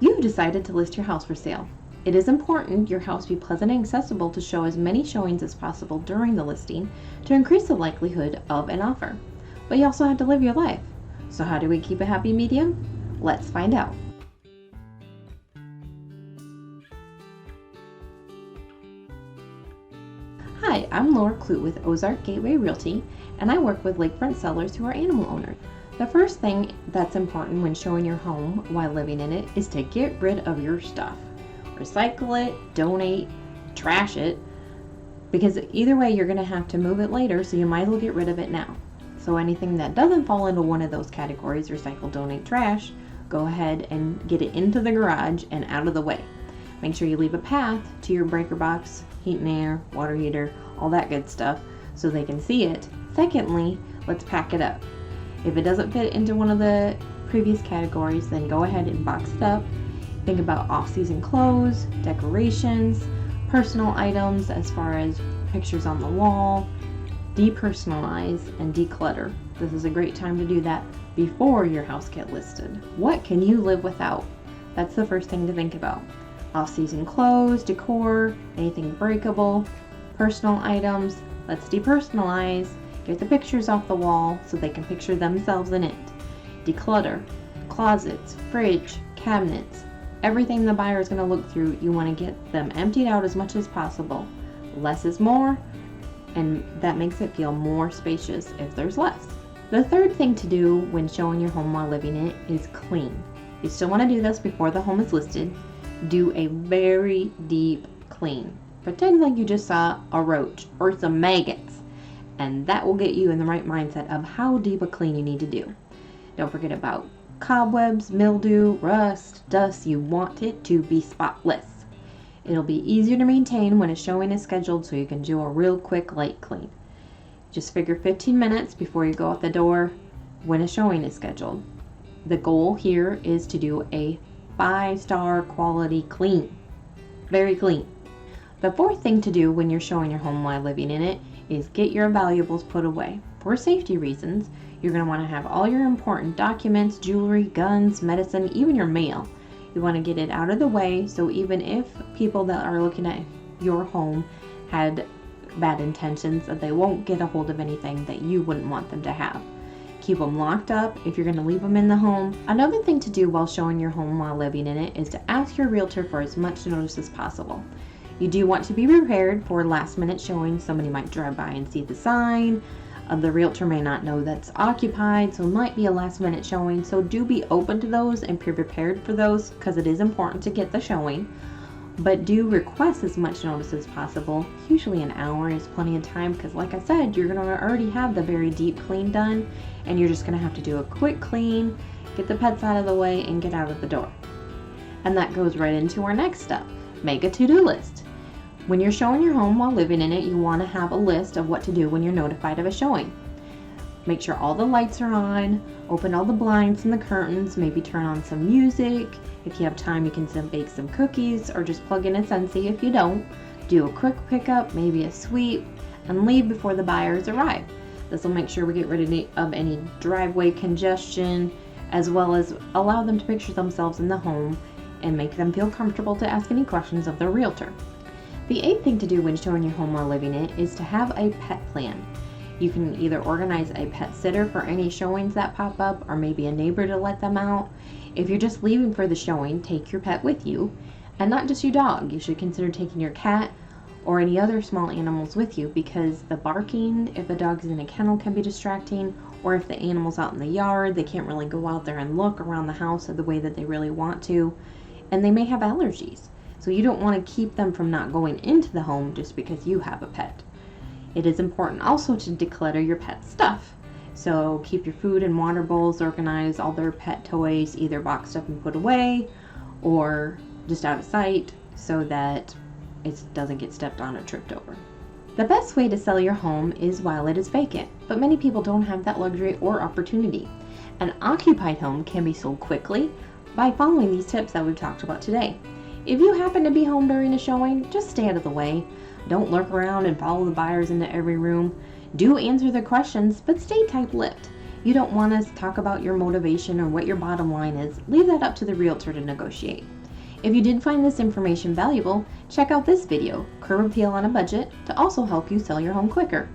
You've decided to list your house for sale. It is important your house be pleasant and accessible to show as many showings as possible during the listing to increase the likelihood of an offer. But you also have to live your life. So how do we keep a happy medium? Let's find out. Hi, I'm Laura Clute with Ozark Gateway Realty, and I work with lakefront sellers who are animal owners. The first thing that's important when showing your home while living in it is to get rid of your stuff. Recycle it, donate, trash it, because either way you're going to have to move it later, so you might as well get rid of it now. So anything that doesn't fall into one of those categories, recycle, donate, trash, go ahead and get it into the garage and out of the way. Make sure you leave a path to your breaker box, heat and air, water heater, all that good stuff, so they can see it. Secondly, let's pack it up. If it doesn't fit into one of the previous categories, then go ahead and box it up. Think about off-season clothes, decorations, personal items as far as pictures on the wall. Depersonalize and declutter. This is a great time to do that before your house gets listed. What can you live without? That's the first thing to think about. Off-season clothes, decor, anything breakable, personal items. Let's depersonalize. Get the pictures off the wall so they can picture themselves in it. Declutter. Closets, fridge, cabinets. Everything the buyer is going to look through, you want to get them emptied out as much as possible. Less is more, and that makes it feel more spacious if there's less. The third thing to do when showing your home while living in it is clean. You still want to do this before the home is listed. Do a very deep clean. Pretend like you just saw a roach or some maggots, and that will get you in the right mindset of how deep a clean you need to do. Don't forget about cobwebs, mildew, rust, dust. You want it to be spotless. It'll be easier to maintain when a showing is scheduled, so you can do a real quick light clean. Just figure 15 minutes before you go out the door when a showing is scheduled. The goal here is to do a 5-star quality clean. Very clean. The fourth thing to do when you're showing your home while living in it is get your valuables put away. For safety reasons, you're going to want to have all your important documents, jewelry, guns, medicine, even your mail. You want to get it out of the way, so even if people that are looking at your home had bad intentions, that they won't get a hold of anything that you wouldn't want them to have. Keep them locked up if you're going to leave them in the home. Another thing to do while showing your home while living in it is to ask your realtor for as much notice as possible. You do want to be prepared for last minute showings. Somebody might drive by and see the sign. The realtor may not know that's occupied, so it might be a last minute showing. So do be open to those and be prepared for those, because it is important to get the showing. But do request as much notice as possible. Usually an hour is plenty of time, because like I said, you're going to already have the very deep clean done, and you're just going to have to do a quick clean, get the pets out of the way, and get out of the door. And that goes right into our next step. Make a to-do list. When you're showing your home while living in it, you want to have a list of what to do when you're notified of a showing. Make sure all the lights are on, open all the blinds and the curtains, maybe turn on some music. If you have time, you can bake some cookies, or just plug in a Scentsy if you don't. Do a quick pickup, maybe a sweep, and leave before the buyers arrive. This will make sure we get rid of any driveway congestion, as well as allow them to picture themselves in the home and make them feel comfortable to ask any questions of their realtor. The eighth thing to do when showing your home while living in it is to have a pet plan. You can either organize a pet sitter for any showings that pop up, or maybe a neighbor to let them out. If you're just leaving for the showing, take your pet with you, and not just your dog. You should consider taking your cat or any other small animals with you, because the barking, if the dog's in a kennel, can be distracting, or if the animal's out in the yard, they can't really go out there and look around the house the way that they really want to, and they may have allergies. So you don't want to keep them from not going into the home just because you have a pet. It is important also to declutter your pet stuff. So keep your food and water bowls organized, all their pet toys either boxed up and put away or just out of sight, so that it doesn't get stepped on or tripped over. The best way to sell your home is while it is vacant, but many people don't have that luxury or opportunity. An occupied home can be sold quickly by following these tips that we've talked about today. If you happen to be home during a showing, just stay out of the way. Don't lurk around and follow the buyers into every room. Do answer their questions, but stay tight-lipped. you don't want to talk about your motivation or what your bottom line is, leave that up to the realtor to negotiate. If you did find this information valuable, check out this video, Curb Appeal on a Budget, to also help you sell your home quicker.